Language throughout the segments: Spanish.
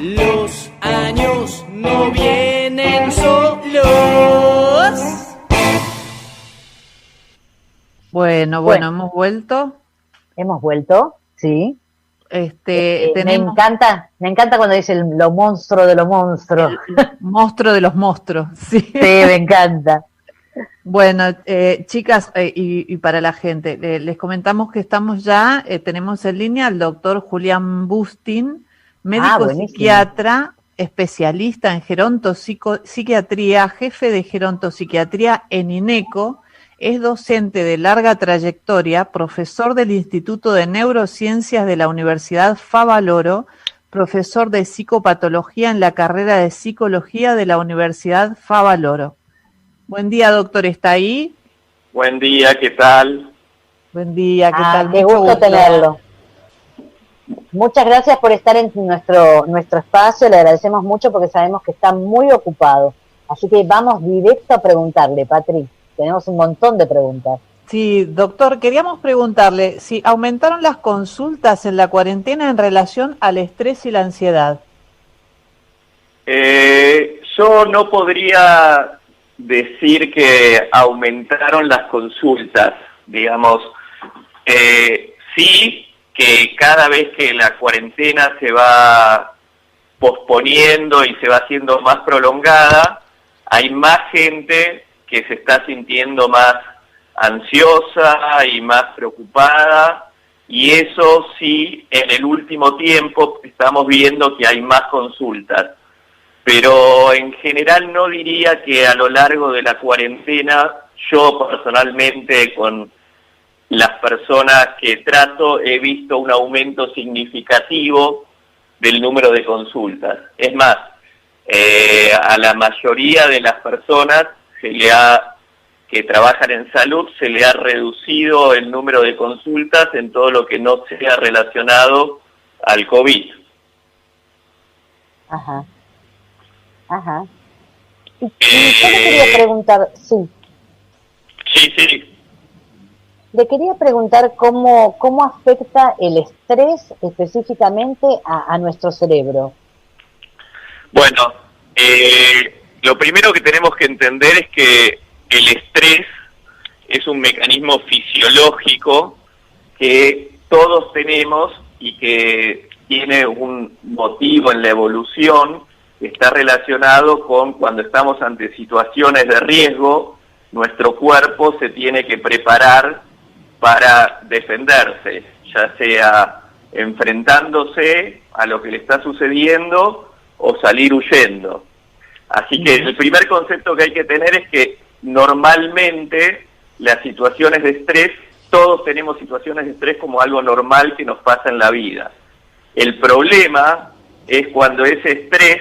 Los años no vienen solos. Bueno, hemos vuelto. Hemos vuelto, sí. Me Tenemos encanta cuando dicen lo monstruo de lo monstruo. el monstruo de los monstruos, sí. Sí, me encanta. Bueno, chicas, y para la gente, les comentamos que estamos ya, tenemos en línea al doctor Julián Bustin, médico psiquiatra, especialista en gerontopsiquiatría, jefe de gerontopsiquiatría en INECO, es docente de larga trayectoria, profesor del Instituto de Neurociencias de la Universidad Favaloro, profesor de psicopatología en la carrera de psicología de la Universidad Favaloro. Buen día, doctor, ¿está ahí? Buen día, ¿qué tal? Buen día, ¿qué tal? Qué gusto tenerlo. Muchas gracias por estar en nuestro espacio, le agradecemos mucho porque sabemos que está muy ocupado. Así que vamos directo a preguntarle, Patri. Tenemos un montón de preguntas. Sí, doctor, queríamos preguntarle si aumentaron las consultas en la cuarentena en relación al estrés y la ansiedad. Yo no podría decir que aumentaron las consultas, digamos, sí que cada vez que la cuarentena se va posponiendo y se va haciendo más prolongada, hay más gente que se está sintiendo más ansiosa y más preocupada, y eso sí, en el último tiempo estamos viendo que hay más consultas. Pero en general no diría que a lo largo de la cuarentena, yo personalmente con las personas que trato he visto un aumento significativo del número de consultas. Es más, a la mayoría de las personas que trabajan en salud se le ha reducido el número de consultas en todo lo que no sea relacionado al COVID. Ajá. Y yo le quería preguntar, Sí. Le quería preguntar cómo afecta el estrés específicamente a nuestro cerebro. Bueno, lo primero que tenemos que entender es que el estrés es un mecanismo fisiológico que todos tenemos y que tiene un motivo en la evolución que está relacionado con cuando estamos ante situaciones de riesgo, nuestro cuerpo se tiene que preparar para defenderse, ya sea enfrentándose a lo que le está sucediendo o salir huyendo. Así que el primer concepto que hay que tener es que normalmente las situaciones de estrés, todos tenemos situaciones de estrés como algo normal que nos pasa en la vida. El problema es cuando ese estrés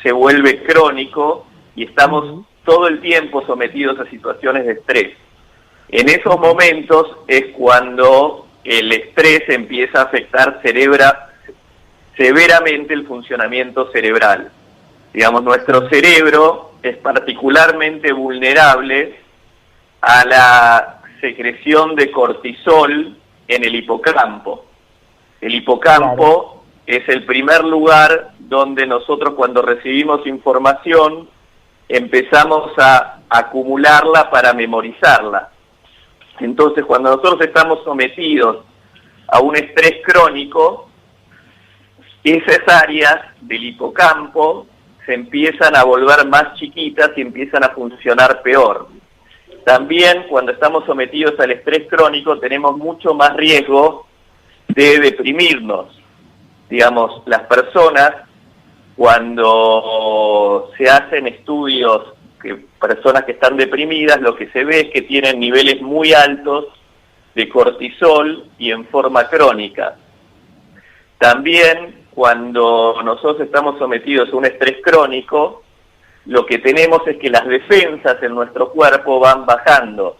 se vuelve crónico y estamos todo el tiempo sometidos a situaciones de estrés. En esos momentos es cuando el estrés empieza a afectar severamente el funcionamiento cerebral. Digamos, nuestro cerebro es particularmente vulnerable a la secreción de cortisol en el hipocampo. El hipocampo es el primer lugar donde nosotros, cuando recibimos información, empezamos a acumularla para memorizarla. Entonces, cuando nosotros estamos sometidos a un estrés crónico, esas áreas del hipocampo se empiezan a volver más chiquitas y empiezan a funcionar peor. También, cuando estamos sometidos al estrés crónico, tenemos mucho más riesgo de deprimirnos. Digamos, las personas, cuando se hacen estudios, personas que están deprimidas, lo que se ve es que tienen niveles muy altos de cortisol y en forma crónica. También, cuando nosotros estamos sometidos a un estrés crónico, lo que tenemos es que las defensas en nuestro cuerpo van bajando.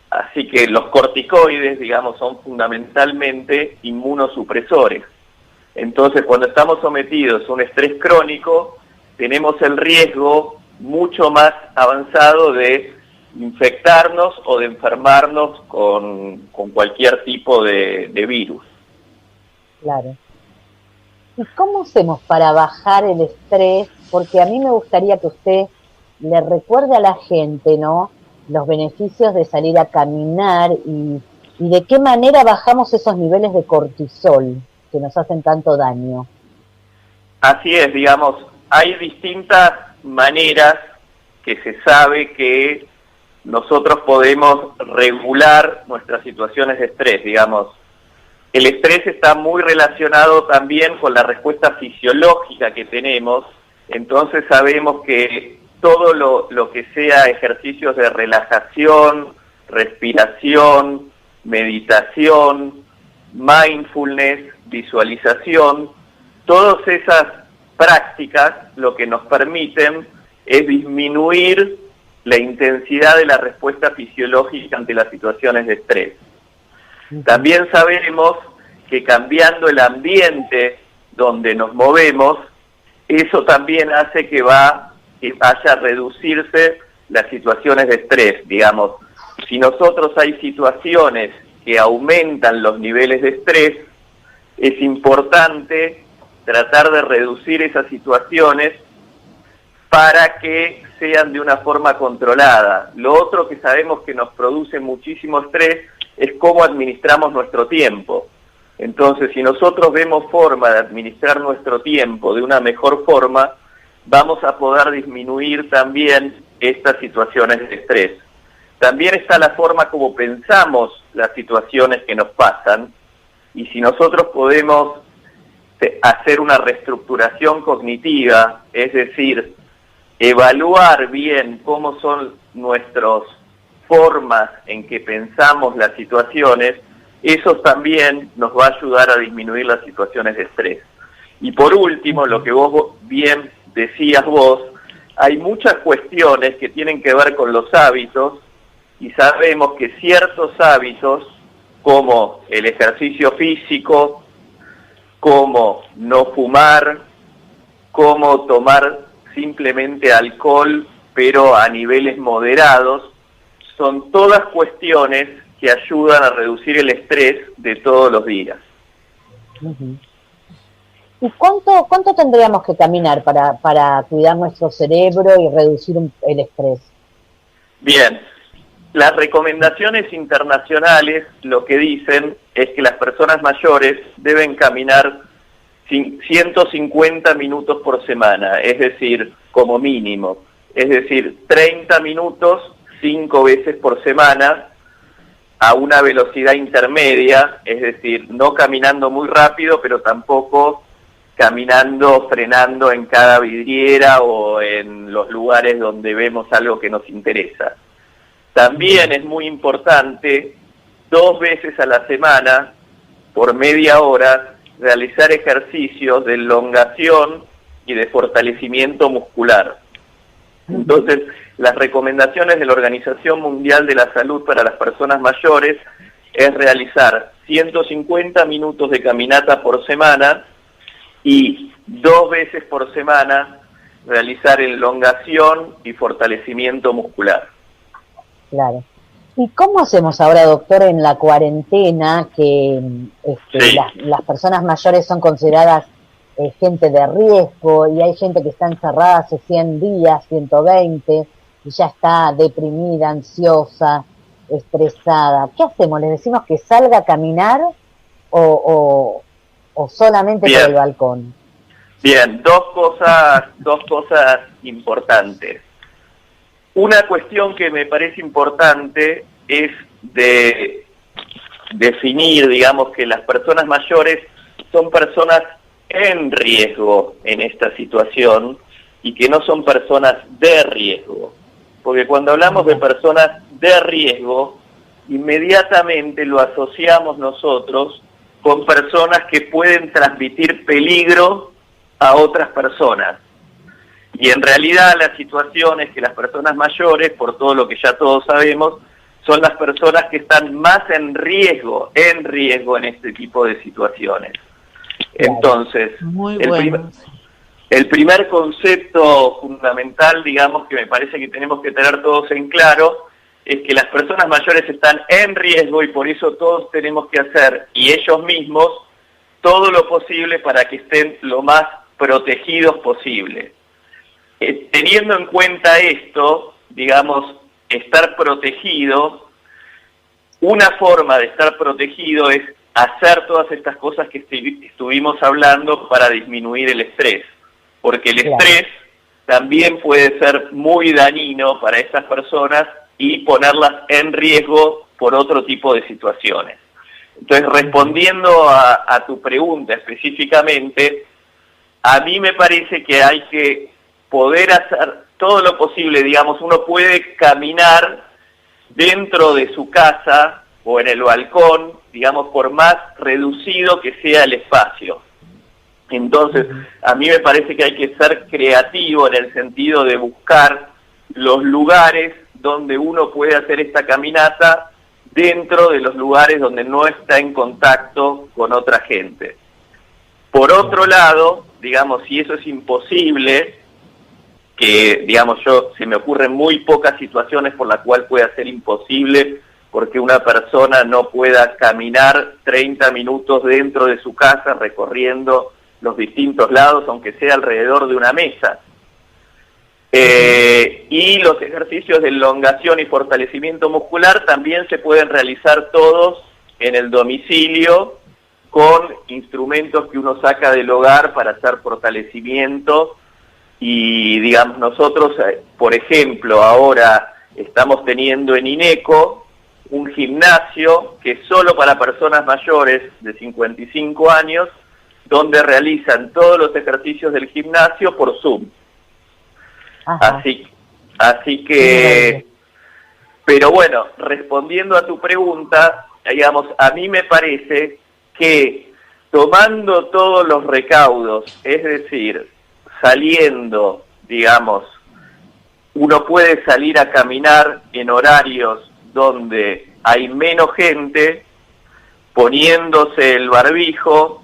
Así que los corticoides, digamos, son fundamentalmente inmunosupresores. Entonces, cuando estamos sometidos a un estrés crónico, tenemos el riesgo mucho más avanzado de infectarnos o de enfermarnos con cualquier tipo de virus. Claro. ¿Y cómo hacemos para bajar el estrés? Porque a mí me gustaría que usted le recuerde a la gente, ¿no?, los beneficios de salir a caminar y de qué manera bajamos esos niveles de cortisol que nos hacen tanto daño. Así es, digamos, hay distintas maneras que se sabe que nosotros podemos regular nuestras situaciones de estrés, digamos. El estrés está muy relacionado también con la respuesta fisiológica que tenemos, entonces sabemos que todo lo que sea ejercicios de relajación, respiración, meditación, mindfulness, visualización, todas esas prácticas lo que nos permiten es disminuir la intensidad de la respuesta fisiológica ante las situaciones de estrés. También sabemos que cambiando el ambiente donde nos movemos, eso también hace que vaya a reducirse las situaciones de estrés. Digamos, si nosotros hay situaciones que aumentan los niveles de estrés, es importante tratar de reducir esas situaciones para que sean de una forma controlada. Lo otro que sabemos que nos produce muchísimo estrés es cómo administramos nuestro tiempo. Entonces, si nosotros vemos forma de administrar nuestro tiempo de una mejor forma, vamos a poder disminuir también estas situaciones de estrés. También está la forma como pensamos las situaciones que nos pasan, y si nosotros podemos hacer una reestructuración cognitiva, es decir, evaluar bien cómo son nuestras formas en que pensamos las situaciones, eso también nos va a ayudar a disminuir las situaciones de estrés. Y por último, lo que vos bien decías vos, hay muchas cuestiones que tienen que ver con los hábitos, y sabemos que ciertos hábitos, como el ejercicio físico, como no fumar, como tomar simplemente alcohol, pero a niveles moderados, son todas cuestiones que ayudan a reducir el estrés de todos los días. ¿Y cuánto tendríamos que caminar para cuidar nuestro cerebro y reducir el estrés? Bien, las recomendaciones internacionales lo que dicen es que las personas mayores deben caminar 150 minutos por semana, es decir, como mínimo. Es decir, 30 minutos 5 veces por semana a una velocidad intermedia, es decir, no caminando muy rápido, pero tampoco caminando, frenando en cada vidriera o en los lugares donde vemos algo que nos interesa. También es muy importante 2 veces a la semana, por media hora, realizar ejercicios de elongación y de fortalecimiento muscular. Entonces, las recomendaciones de la Organización Mundial de la Salud para las personas mayores es realizar 150 minutos de caminata por semana y 2 veces por semana realizar elongación y fortalecimiento muscular. Claro. ¿Y cómo hacemos ahora, doctor, en la cuarentena, que Sí. las personas mayores son consideradas gente de riesgo y hay gente que está encerrada hace 100 días, 120, y ya está deprimida, ansiosa, estresada? ¿Qué hacemos? ¿Les decimos que salga a caminar o solamente Bien. por el balcón? Bien, dos cosas importantes. Una cuestión que me parece importante es de definir, digamos, que las personas mayores son personas en riesgo en esta situación y que no son personas de riesgo. Porque cuando hablamos de personas de riesgo, inmediatamente lo asociamos nosotros con personas que pueden transmitir peligro a otras personas. Y en realidad la situación es que las personas mayores, por todo lo que ya todos sabemos, son las personas que están más en riesgo en este tipo de situaciones. Entonces, el primer concepto fundamental, digamos, que me parece que tenemos que tener todos en claro, es que las personas mayores están en riesgo y por eso todos tenemos que hacer, y ellos mismos, todo lo posible para que estén lo más protegidos posible. Teniendo en cuenta esto, digamos, estar protegido, una forma de estar protegido es hacer todas estas cosas que estuvimos hablando para disminuir el estrés, porque el estrés también puede ser muy dañino para estas personas y ponerlas en riesgo por otro tipo de situaciones. Entonces, respondiendo a tu pregunta específicamente, a mí me parece que hay que poder hacer todo lo posible, digamos, uno puede caminar dentro de su casa o en el balcón, digamos, por más reducido que sea el espacio. Entonces, a mí me parece que hay que ser creativo en el sentido de buscar los lugares donde uno puede hacer esta caminata dentro de los lugares donde no está en contacto con otra gente. Por otro lado, digamos, si eso es imposible, que, digamos, se me ocurren muy pocas situaciones por las cuales pueda ser imposible porque una persona no pueda caminar 30 minutos dentro de su casa recorriendo los distintos lados, aunque sea alrededor de una mesa. Y los ejercicios de elongación y fortalecimiento muscular también se pueden realizar todos en el domicilio con instrumentos que uno saca del hogar para hacer fortalecimiento. Y digamos, nosotros, por ejemplo, ahora estamos teniendo en INECO un gimnasio que es solo para personas mayores de 55 años, donde realizan todos los ejercicios del gimnasio por Zoom. Así que, pero bueno, respondiendo a tu pregunta, digamos, a mí me parece que tomando todos los recaudos, es decir, saliendo, digamos, uno puede salir a caminar en horarios donde hay menos gente, poniéndose el barbijo,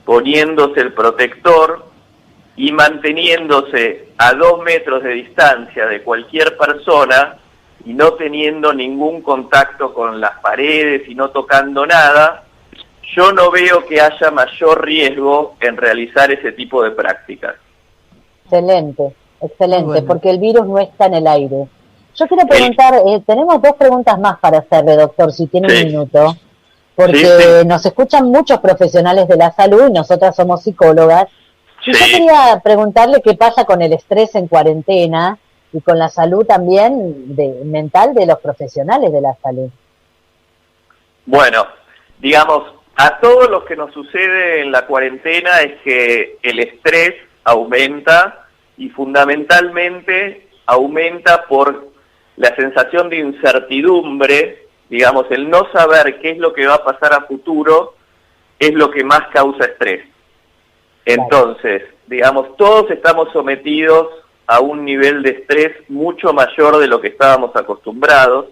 poniéndose el protector y manteniéndose a 2 metros de distancia de cualquier persona y no teniendo ningún contacto con las paredes y no tocando nada, yo no veo que haya mayor riesgo en realizar ese tipo de prácticas. Excelente, excelente, Bueno. porque el virus no está en el aire. Yo quiero preguntar, tenemos 2 preguntas más para hacerle, doctor, si tiene un minuto, porque nos escuchan muchos profesionales de la salud y nosotras somos psicólogas. Y yo quería preguntarle qué pasa con el estrés en cuarentena y con la salud también mental de los profesionales de la salud. Bueno, digamos, a todos los que nos sucede en la cuarentena es que el estrés aumenta y fundamentalmente aumenta por la sensación de incertidumbre, digamos, el no saber qué es lo que va a pasar a futuro es lo que más causa estrés. Entonces, digamos, todos estamos sometidos a un nivel de estrés mucho mayor de lo que estábamos acostumbrados.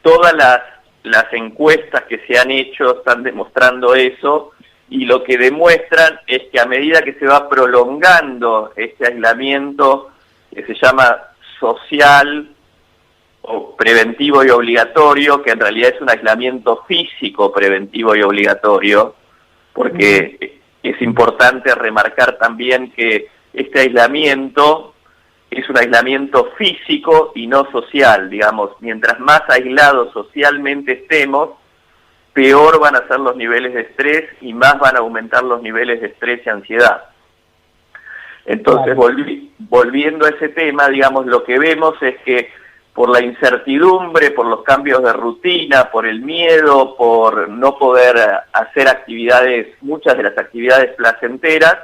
Todas las encuestas que se han hecho están demostrando eso, y lo que demuestran es que a medida que se va prolongando este aislamiento que se llama social o preventivo y obligatorio, que en realidad es un aislamiento físico preventivo y obligatorio, porque es importante remarcar también que este aislamiento es un aislamiento físico y no social, digamos, mientras más aislados socialmente estemos, peor van a ser los niveles de estrés y más van a aumentar los niveles de estrés y ansiedad. Entonces, volviendo a ese tema, digamos, lo que vemos es que por la incertidumbre, por los cambios de rutina, por el miedo, por no poder hacer actividades, muchas de las actividades placenteras,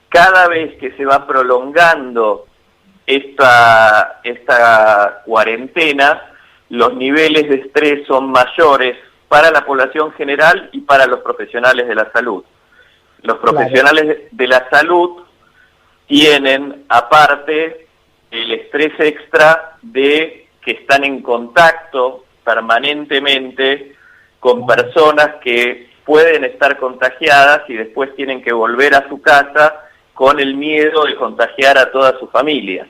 cada vez que se va prolongando esta cuarentena, los niveles de estrés son mayores para la población general y para los profesionales de la salud. Los profesionales de la salud tienen, aparte, el estrés extra de que están en contacto permanentemente con personas que pueden estar contagiadas y después tienen que volver a su casa con el miedo de contagiar a toda su familia.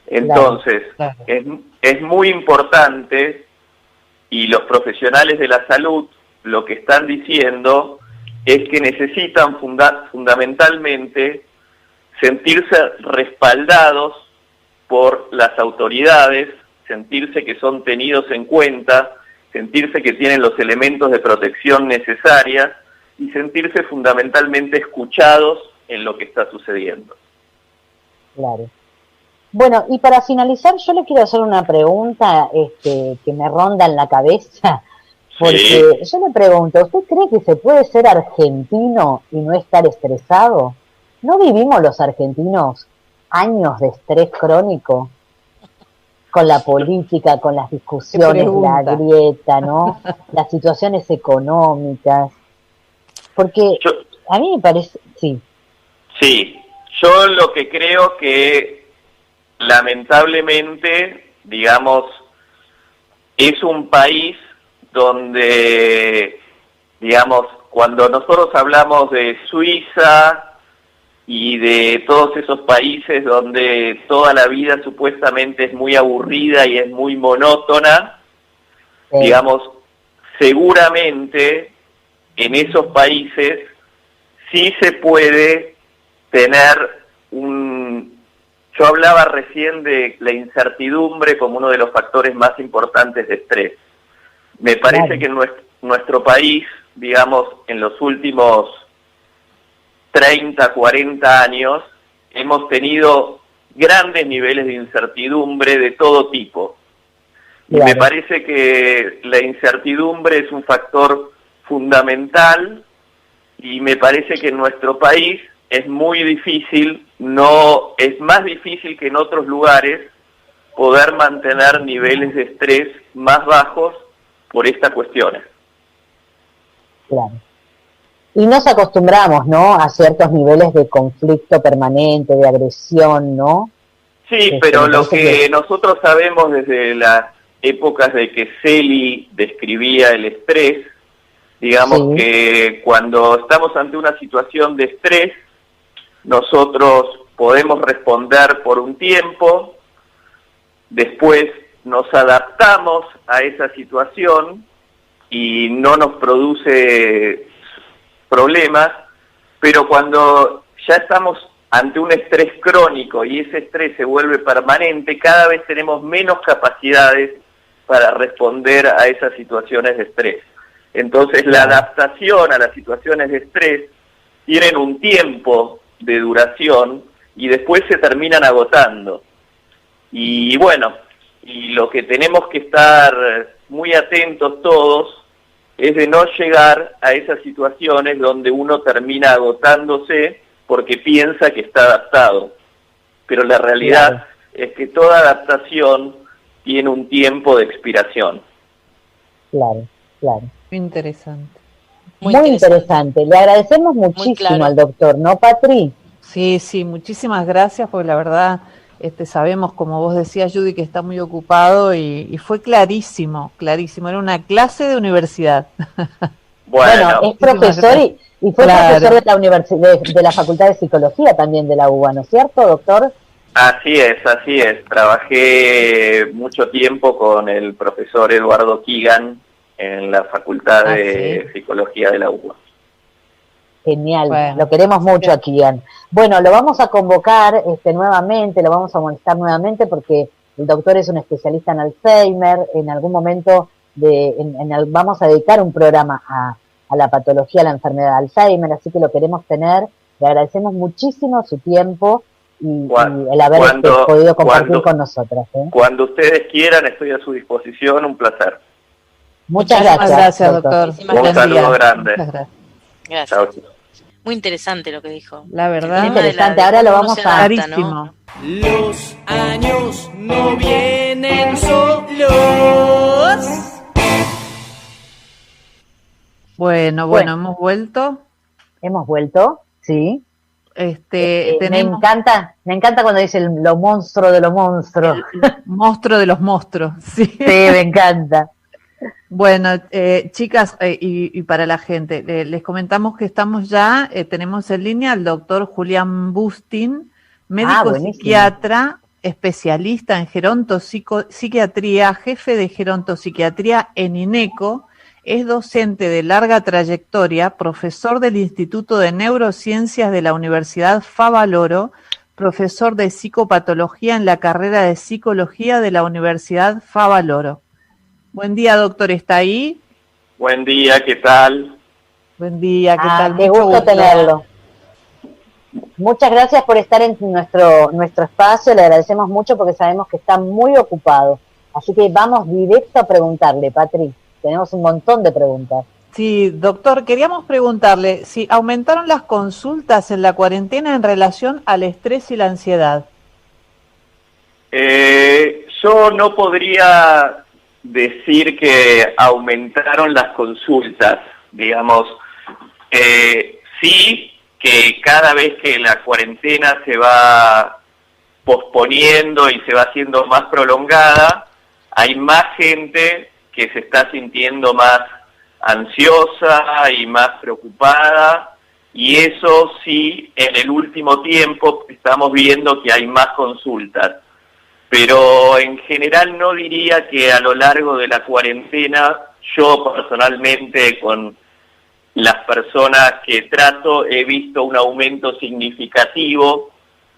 Entonces, es muy importante, y los profesionales de la salud lo que están diciendo es que necesitan fundamentalmente sentirse respaldados por las autoridades, sentirse que son tenidos en cuenta, sentirse que tienen los elementos de protección necesarias y sentirse fundamentalmente escuchados en lo que está sucediendo. Claro. Bueno, y para finalizar, yo le quiero hacer una pregunta que me ronda en la cabeza, porque yo le pregunto, ¿usted cree que se puede ser argentino y no estar estresado? ¿No vivimos los argentinos años de estrés crónico? Con la política, con las discusiones, la grieta, ¿no? Las situaciones económicas. Porque a mí me parece, sí. Sí, yo lo que creo que lamentablemente, digamos, es un país donde, digamos, cuando nosotros hablamos de Suiza y de todos esos países donde toda la vida supuestamente es muy aburrida y es muy monótona, digamos, seguramente en esos países sí se puede tener Yo hablaba recién de la incertidumbre como uno de los factores más importantes de estrés. Me parece que en nuestro país, digamos, en los últimos 30, 40 años, hemos tenido grandes niveles de incertidumbre de todo tipo. Y me parece que la incertidumbre es un factor fundamental y me parece que en nuestro país es muy difícil, es más difícil que en otros lugares poder mantener niveles de estrés más bajos por estas cuestiones. Claro. Y nos acostumbramos, ¿no?, a ciertos niveles de conflicto permanente, de agresión, ¿no? Sí, pero lo que nosotros sabemos desde las épocas de que Celi describía el estrés, digamos que cuando estamos ante una situación de estrés, nosotros podemos responder por un tiempo, después nos adaptamos a esa situación y no nos produce problemas, pero cuando ya estamos ante un estrés crónico y ese estrés se vuelve permanente, cada vez tenemos menos capacidades para responder a esas situaciones de estrés. Entonces la adaptación a las situaciones de estrés tienen un tiempo de duración y después se terminan agotando. Y bueno, y lo que tenemos que estar muy atentos todos es de no llegar a esas situaciones donde uno termina agotándose porque piensa que está adaptado. Pero la realidad es que toda adaptación tiene un tiempo de expiración. Claro. Muy interesante. Muy interesante. Le agradecemos muchísimo al doctor, ¿no, Patri? Sí, muchísimas gracias, porque la verdad sabemos, como vos decías, Judy, que está muy ocupado y fue clarísimo, era una clase de universidad. Bueno, es profesor y fue profesor de la universidad, de la Facultad de Psicología también de la UBA, ¿no es cierto, doctor? Así es. Trabajé mucho tiempo con el profesor Eduardo Keegan en la Facultad de Psicología de la UBA. Genial, lo queremos mucho a Keegan. Bueno, lo vamos a convocar nuevamente, lo vamos a molestar nuevamente porque el doctor es un especialista en Alzheimer. En algún momento vamos a dedicar un programa a la patología, a la enfermedad de Alzheimer, así que lo queremos tener. Le agradecemos muchísimo su tiempo y el haber podido compartir con nosotros. Cuando ustedes quieran, estoy a su disposición, un placer. Muchas gracias, doctor. Un saludo grande. Gracias. Chao. Muy interesante lo que dijo. La verdad, interesante. Ahora lo vamos a clarísimo. Los años no vienen solos. Bueno, hemos vuelto. Hemos vuelto, sí. Me encanta cuando dice lo monstruo de los monstruos. Monstruo de los monstruos, sí. Sí, me encanta. Bueno, chicas, y para la gente, les comentamos que estamos ya, tenemos en línea al doctor Julián Bustin, médico psiquiatra, especialista en gerontopsiquiatría, jefe de gerontopsiquiatría en INECO, es docente de larga trayectoria, profesor del Instituto de Neurociencias de la Universidad Favaloro, profesor de psicopatología en la carrera de psicología de la Universidad Favaloro. Buen día, doctor, ¿está ahí? Buen día, ¿qué tal? Buen día, ¿qué tal? Qué gusto tenerlo. Muchas gracias por estar en nuestro espacio, le agradecemos mucho porque sabemos que está muy ocupado. Así que vamos directo a preguntarle, Patri. Tenemos un montón de preguntas. Sí, doctor, queríamos preguntarle si aumentaron las consultas en la cuarentena en relación al estrés y la ansiedad. Yo no podría decir que aumentaron las consultas, digamos. Sí, que cada vez que la cuarentena se va posponiendo y se va haciendo más prolongada, hay más gente que se está sintiendo más ansiosa y más preocupada, y eso sí, en el último tiempo estamos viendo que hay más consultas. Pero en general no diría que a lo largo de la cuarentena, yo personalmente con las personas que trato he visto un aumento significativo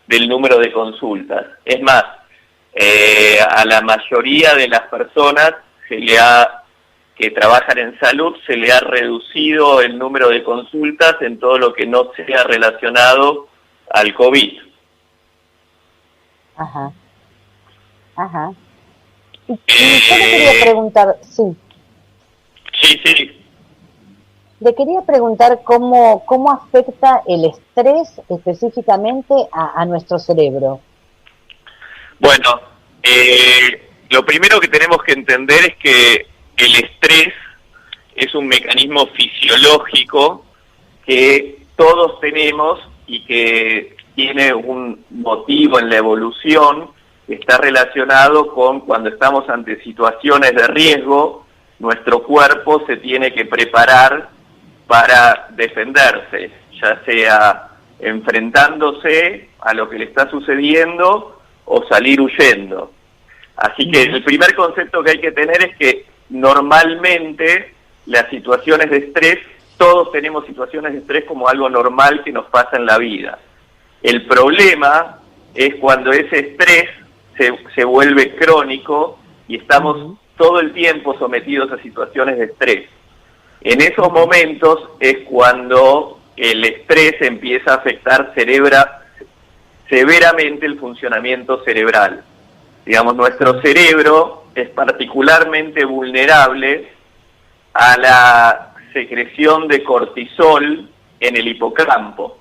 del número de consultas. Es más, a la mayoría de las personas que trabajan en salud se le ha reducido el número de consultas en todo lo que no sea relacionado al COVID. Ajá. Y yo le quería preguntar, sí. Le quería preguntar cómo afecta el estrés específicamente a nuestro cerebro. Bueno, lo primero que tenemos que entender es que el estrés es un mecanismo fisiológico que todos tenemos y que tiene un motivo en la evolución, que está relacionado con cuando estamos ante situaciones de riesgo, nuestro cuerpo se tiene que preparar para defenderse, ya sea enfrentándose a lo que le está sucediendo o salir huyendo. Así que el primer concepto que hay que tener es que normalmente las situaciones de estrés, todos tenemos situaciones de estrés como algo normal que nos pasa en la vida. El problema es cuando ese estrés se vuelve crónico y estamos todo el tiempo sometidos a situaciones de estrés. En esos momentos es cuando el estrés empieza a afectar severamente el funcionamiento cerebral. Digamos, nuestro cerebro es particularmente vulnerable a la secreción de cortisol en el hipocampo.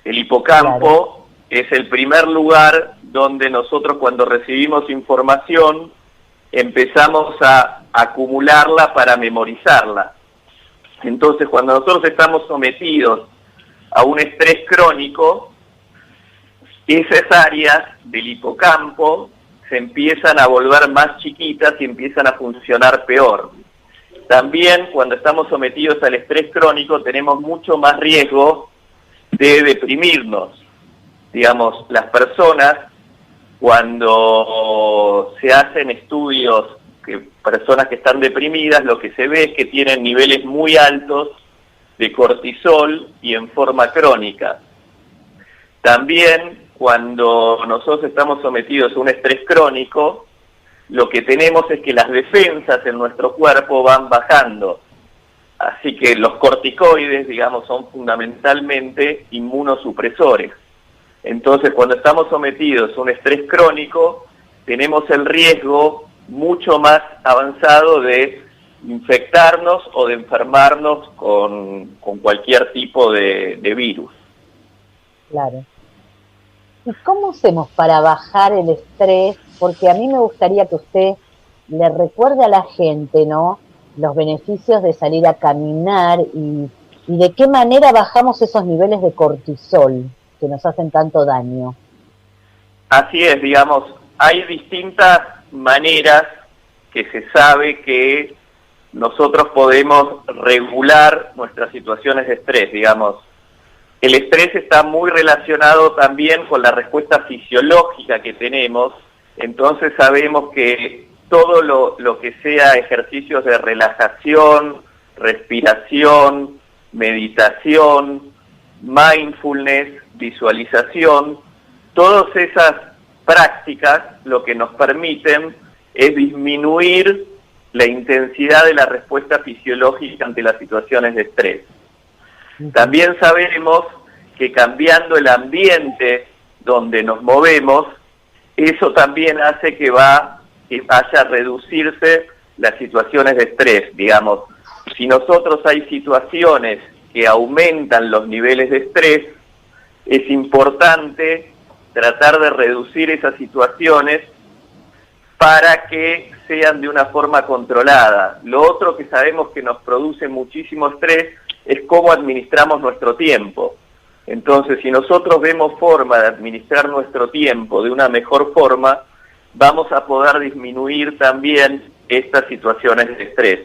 El hipocampo es el primer lugar donde nosotros, cuando recibimos información, empezamos a acumularla para memorizarla. Entonces, cuando nosotros estamos sometidos a un estrés crónico, esas áreas del hipocampo se empiezan a volver más chiquitas y empiezan a funcionar peor. También, cuando estamos sometidos al estrés crónico, tenemos mucho más riesgo de deprimirnos. Digamos, las personas, cuando se hacen estudios personas que están deprimidas, lo que se ve es que tienen niveles muy altos de cortisol y en forma crónica. También cuando nosotros estamos sometidos a un estrés crónico, lo que tenemos es que las defensas en nuestro cuerpo van bajando. Así que los corticoides, digamos, son fundamentalmente inmunosupresores. Entonces, cuando estamos sometidos a un estrés crónico, tenemos el riesgo mucho más avanzado de infectarnos o de enfermarnos con cualquier tipo de virus. Claro. ¿Y cómo hacemos para bajar el estrés? Porque a mí me gustaría que usted le recuerde a la gente, ¿no?, los beneficios de salir a caminar y de qué manera bajamos esos niveles de cortisol que nos hacen tanto daño. Así es, digamos, hay distintas maneras que se sabe que nosotros podemos regular nuestras situaciones de estrés, digamos. El estrés está muy relacionado también con la respuesta fisiológica que tenemos, entonces sabemos que todo lo que sea ejercicios de relajación respiración, meditación, mindfulness, visualización. Todas esas prácticas lo que nos permiten es disminuir la intensidad de la respuesta fisiológica ante las situaciones de estrés. También sabemos que cambiando el ambiente donde nos movemos, eso también hace que vaya a reducirse las situaciones de estrés. Digamos, si nosotros hay situaciones que aumentan los niveles de estrés, es importante tratar de reducir esas situaciones para que sean de una forma controlada. Lo otro que sabemos que nos produce muchísimo estrés es cómo administramos nuestro tiempo. Entonces, si nosotros vemos forma de administrar nuestro tiempo de una mejor forma, vamos a poder disminuir también estas situaciones de estrés.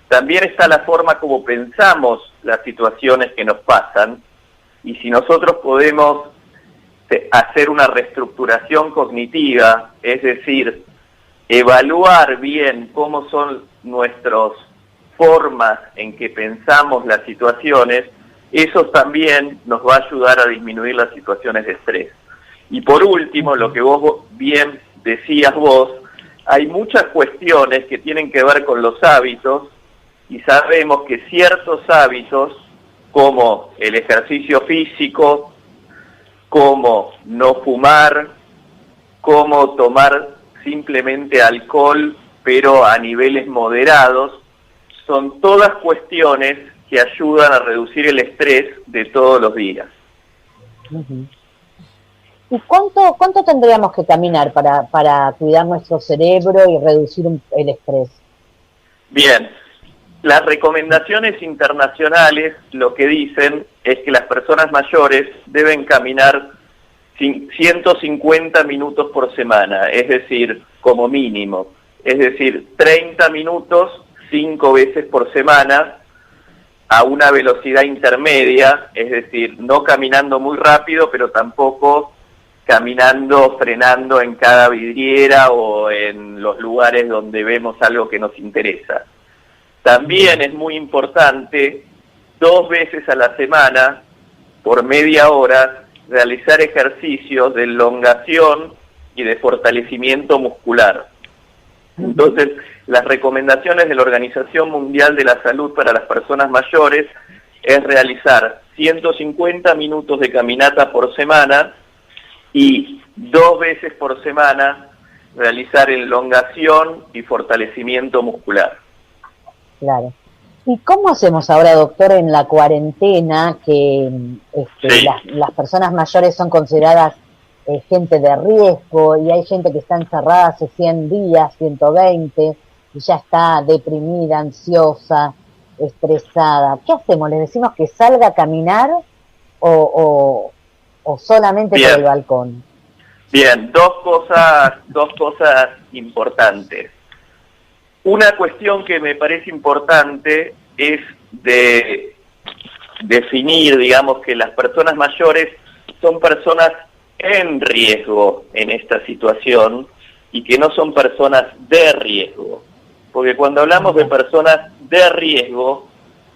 También está la forma como pensamos las situaciones que nos pasan, y si nosotros podemos hacer una reestructuración cognitiva, es decir, evaluar bien cómo son nuestras formas en que pensamos las situaciones, eso también nos va a ayudar a disminuir las situaciones de estrés. Y por último, lo que vos bien decías hay muchas cuestiones que tienen que ver con los hábitos, y sabemos que ciertos hábitos, como el ejercicio físico, como no fumar, como tomar simplemente alcohol, pero a niveles moderados, son todas cuestiones que ayudan a reducir el estrés de todos los días. ¿Y cuánto tendríamos que caminar para cuidar nuestro cerebro y reducir el estrés? Bien, las recomendaciones internacionales lo que dicen es que las personas mayores deben caminar 150 minutos por semana, es decir, como mínimo. Es decir, 30 minutos 5 veces por semana a una velocidad intermedia, es decir, no caminando muy rápido, pero tampoco caminando, frenando en cada vidriera o en los lugares donde vemos algo que nos interesa. También es muy importante 2 veces a la semana, por media hora, realizar ejercicios de elongación y de fortalecimiento muscular. Entonces, las recomendaciones de la Organización Mundial de la Salud para las personas mayores es realizar 150 minutos de caminata por semana y 2 veces por semana realizar elongación y fortalecimiento muscular. Claro. ¿Y cómo hacemos ahora, doctor, en la cuarentena, que Sí. las personas mayores son consideradas gente de riesgo, y hay gente que está encerrada hace 100 días, 120, y ya está deprimida, ansiosa, estresada? ¿Qué hacemos? ¿Les decimos que salga a caminar o solamente Bien. por el balcón? Bien, dos cosas importantes. Una cuestión que me parece importante es de definir, digamos, que las personas mayores son personas en riesgo en esta situación y que no son personas de riesgo. Porque cuando hablamos de personas de riesgo,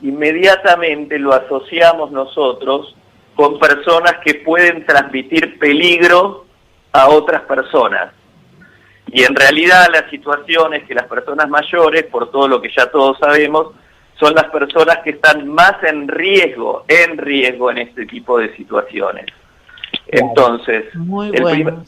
inmediatamente lo asociamos nosotros con personas que pueden transmitir peligro a otras personas. Y en realidad la situación es que las personas mayores, por todo lo que ya todos sabemos, son las personas que están más en riesgo en este tipo de situaciones. Claro. Entonces, Muy bueno.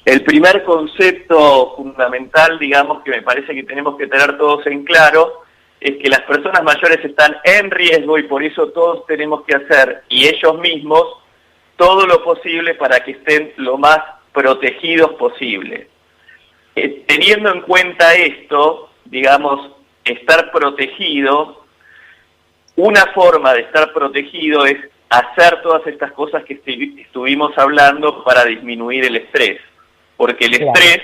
el primer concepto fundamental, digamos, que me parece que tenemos que tener todos en claro, es que las personas mayores están en riesgo y por eso todos tenemos que hacer, y ellos mismos, todo lo posible para que estén lo más protegidos posible. Teniendo en cuenta esto, digamos, estar protegido, una forma de estar protegido es hacer todas estas cosas que estuvimos hablando para disminuir el estrés, porque el estrés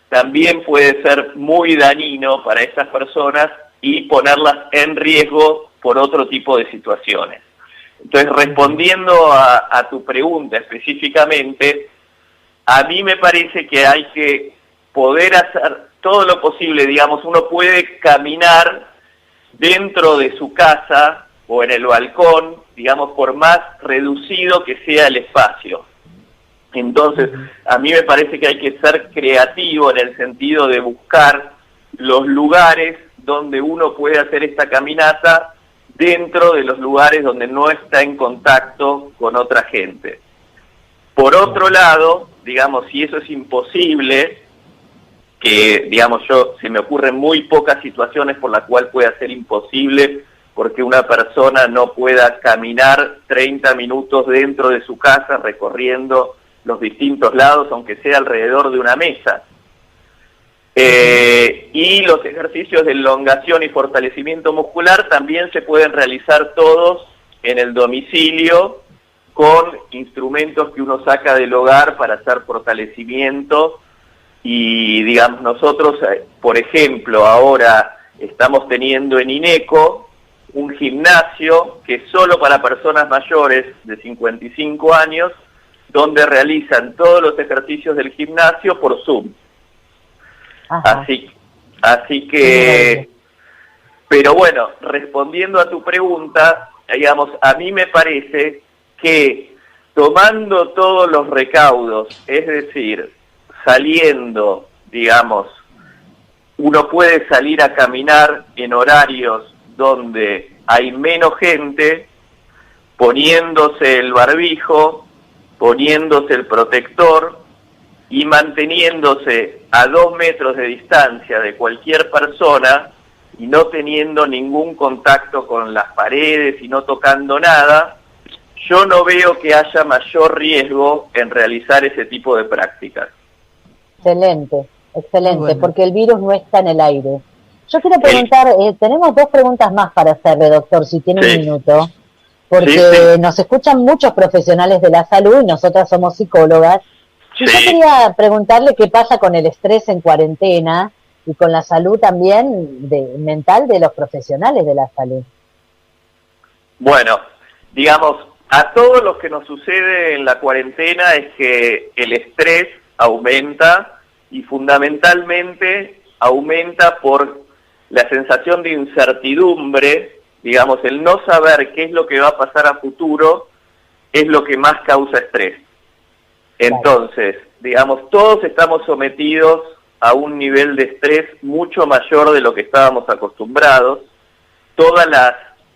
también puede ser muy dañino para estas personas y ponerlas en riesgo por otro tipo de situaciones. Entonces, respondiendo a tu pregunta específicamente, a mí me parece que hay que poder hacer todo lo posible, digamos, uno puede caminar dentro de su casa o en el balcón, digamos, por más reducido que sea el espacio. Entonces, a mí me parece que hay que ser creativo en el sentido de buscar los lugares donde uno puede hacer esta caminata dentro de los lugares donde no está en contacto con otra gente. Por otro lado, digamos, si eso es imposible, que, digamos, se me ocurren muy pocas situaciones por las cuales pueda ser imposible porque una persona no pueda caminar 30 minutos dentro de su casa recorriendo los distintos lados, aunque sea alrededor de una mesa. Y los ejercicios de elongación y fortalecimiento muscular también se pueden realizar todos en el domicilio con instrumentos que uno saca del hogar para hacer fortalecimiento. Y digamos, nosotros, por ejemplo, ahora estamos teniendo en INECO un gimnasio que es solo para personas mayores de 55 años, donde realizan todos los ejercicios del gimnasio por Zoom. Así que, pero bueno, respondiendo a tu pregunta, digamos, a mí me parece que tomando todos los recaudos, es decir, saliendo, digamos, uno puede salir a caminar en horarios donde hay menos gente, poniéndose el barbijo, poniéndose el protector y manteniéndose a 2 metros de distancia de cualquier persona y no teniendo ningún contacto con las paredes y no tocando nada, yo no veo que haya mayor riesgo en realizar ese tipo de prácticas. Excelente, excelente, Bueno. porque el virus no está en el aire. Yo quiero preguntar, tenemos 2 preguntas más para hacerle, doctor, si tiene un minuto, porque nos escuchan muchos profesionales de la salud y nosotras somos psicólogas. Y yo quería preguntarle qué pasa con el estrés en cuarentena y con la salud también mental de los profesionales de la salud. Bueno, digamos, a todos los que nos sucede en la cuarentena es que el estrés aumenta y fundamentalmente aumenta por la sensación de incertidumbre, digamos, el no saber qué es lo que va a pasar a futuro es lo que más causa estrés. Entonces, digamos, todos estamos sometidos a un nivel de estrés mucho mayor de lo que estábamos acostumbrados. Todas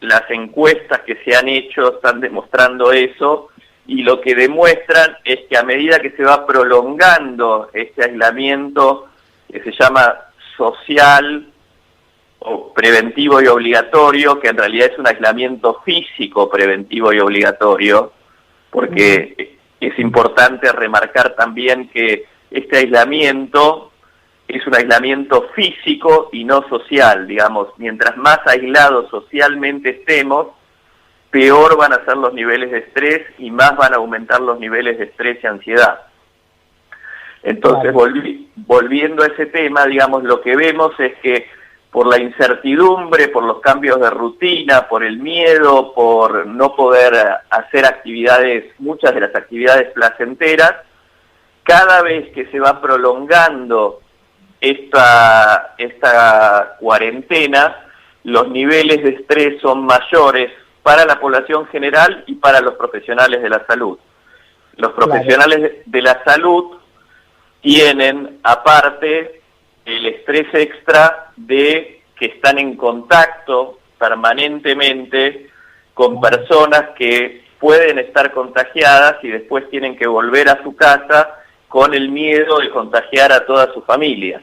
las encuestas que se han hecho están demostrando eso, y lo que demuestran es que a medida que se va prolongando este aislamiento que se llama social o preventivo y obligatorio, que en realidad es un aislamiento físico preventivo y obligatorio, porque es importante remarcar también que este aislamiento es un aislamiento físico y no social, digamos, mientras más aislados socialmente estemos, peor van a ser los niveles de estrés y más van a aumentar los niveles de estrés y ansiedad. Entonces, volviendo a ese tema, digamos, lo que vemos es que por la incertidumbre, por los cambios de rutina, por el miedo, por no poder hacer muchas de las actividades placenteras, cada vez que se va prolongando esta cuarentena, los niveles de estrés son mayores para la población general y para los profesionales de la salud. Los profesionales de la salud tienen, aparte, el estrés extra de que están en contacto permanentemente con personas que pueden estar contagiadas y después tienen que volver a su casa con el miedo de contagiar a toda su familia.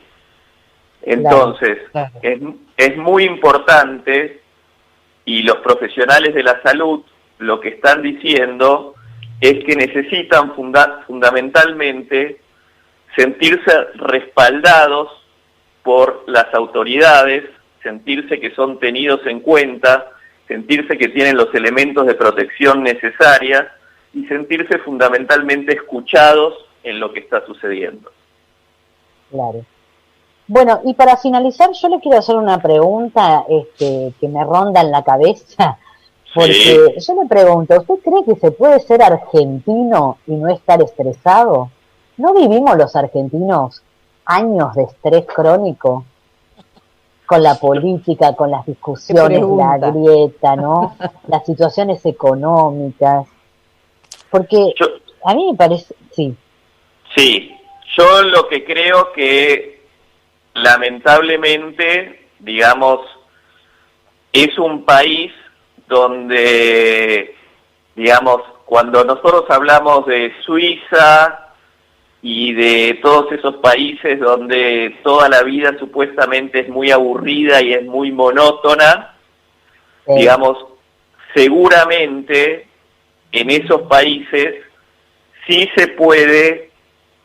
Entonces, es muy importante, y los profesionales de la salud lo que están diciendo es que necesitan fundamentalmente sentirse respaldados por las autoridades, sentirse que son tenidos en cuenta, sentirse que tienen los elementos de protección necesarias y sentirse fundamentalmente escuchados en lo que está sucediendo. Claro. Bueno, y para finalizar, yo le quiero hacer una pregunta que me ronda en la cabeza, porque yo le pregunto, ¿usted cree que se puede ser argentino y no estar estresado? ¿No vivimos los argentinos años de estrés crónico? con la política, con las discusiones, la grieta, ¿no? Las situaciones económicas. Porque a mí me parece, sí. Sí, yo lo que creo que lamentablemente, digamos, es un país donde, digamos, cuando nosotros hablamos de Suiza y de todos esos países donde toda la vida supuestamente es muy aburrida y es muy monótona, digamos, seguramente en esos países sí se puede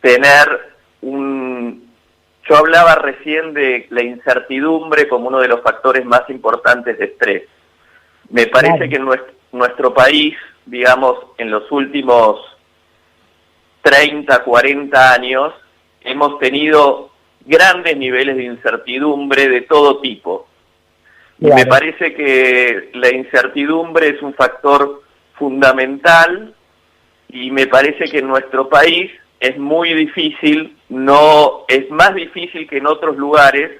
tener yo hablaba recién de la incertidumbre como uno de los factores más importantes de estrés. Me parece que en nuestro país, digamos, en los últimos 30, 40 años, hemos tenido grandes niveles de incertidumbre de todo tipo. Y me parece que la incertidumbre es un factor fundamental y me parece que en nuestro país es muy difícil, es más difícil que en otros lugares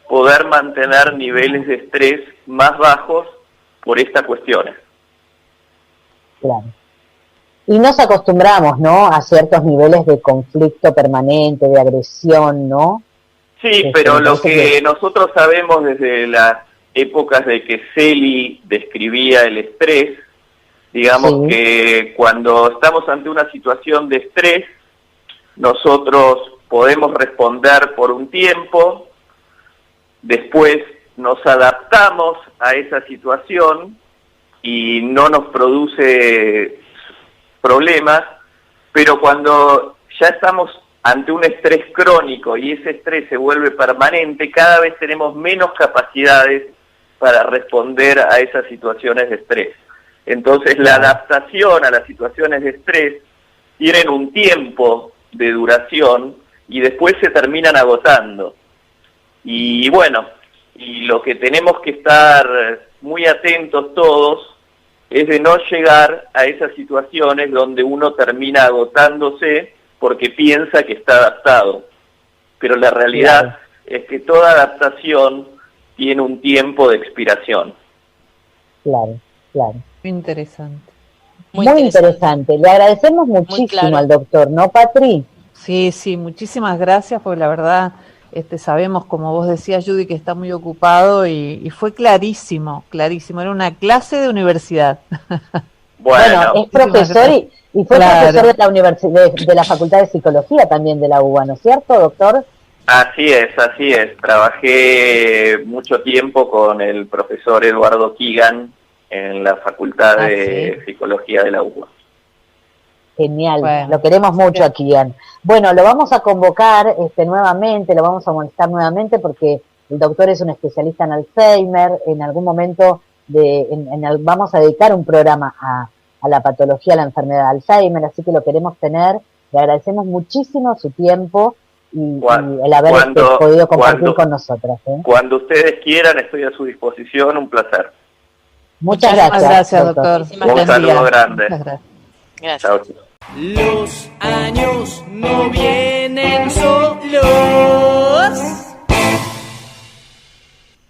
poder mantener niveles de estrés más bajos por estas cuestiones. Claro. Y nos acostumbramos, ¿no?, a ciertos niveles de conflicto permanente, de agresión, ¿no? Sí, pero lo que nosotros sabemos desde las épocas de que Celi describía el estrés, digamos que cuando estamos ante una situación de estrés, nosotros podemos responder por un tiempo, después nos adaptamos a esa situación y no nos produce problemas, pero cuando ya estamos ante un estrés crónico y ese estrés se vuelve permanente, cada vez tenemos menos capacidades para responder a esas situaciones de estrés. Entonces la adaptación a las situaciones de estrés tienen un tiempo de duración y después se terminan agotando. Y bueno, y lo que tenemos que estar muy atentos todos es de no llegar a esas situaciones donde uno termina agotándose porque piensa que está adaptado. Pero la realidad es que toda adaptación tiene un tiempo de expiración. Claro. Muy interesante. Muy interesante. Le agradecemos muchísimo al doctor, ¿no, Patri? Sí, muchísimas gracias, porque la verdad sabemos, como vos decías, Judy, que está muy ocupado y fue clarísimo, era una clase de universidad. Bueno, es profesor y fue profesor de la universidad, de la Facultad de Psicología también de la UBA, ¿no es cierto, doctor? Así es. Trabajé mucho tiempo con el profesor Eduardo Keegan en la Facultad de Psicología de la UBA. Genial, lo queremos mucho aquí, Ian. Bueno, lo vamos a convocar nuevamente, lo vamos a molestar nuevamente porque el doctor es un especialista en Alzheimer. En algún momento vamos a dedicar un programa a la patología, a la enfermedad de Alzheimer, así que lo queremos tener. Le agradecemos muchísimo su tiempo y el haber podido compartir con nosotras. Cuando ustedes quieran, estoy a su disposición, un placer. Muchas gracias, doctor. Un saludo grande. Gracias. Chao. Los años no vienen solos.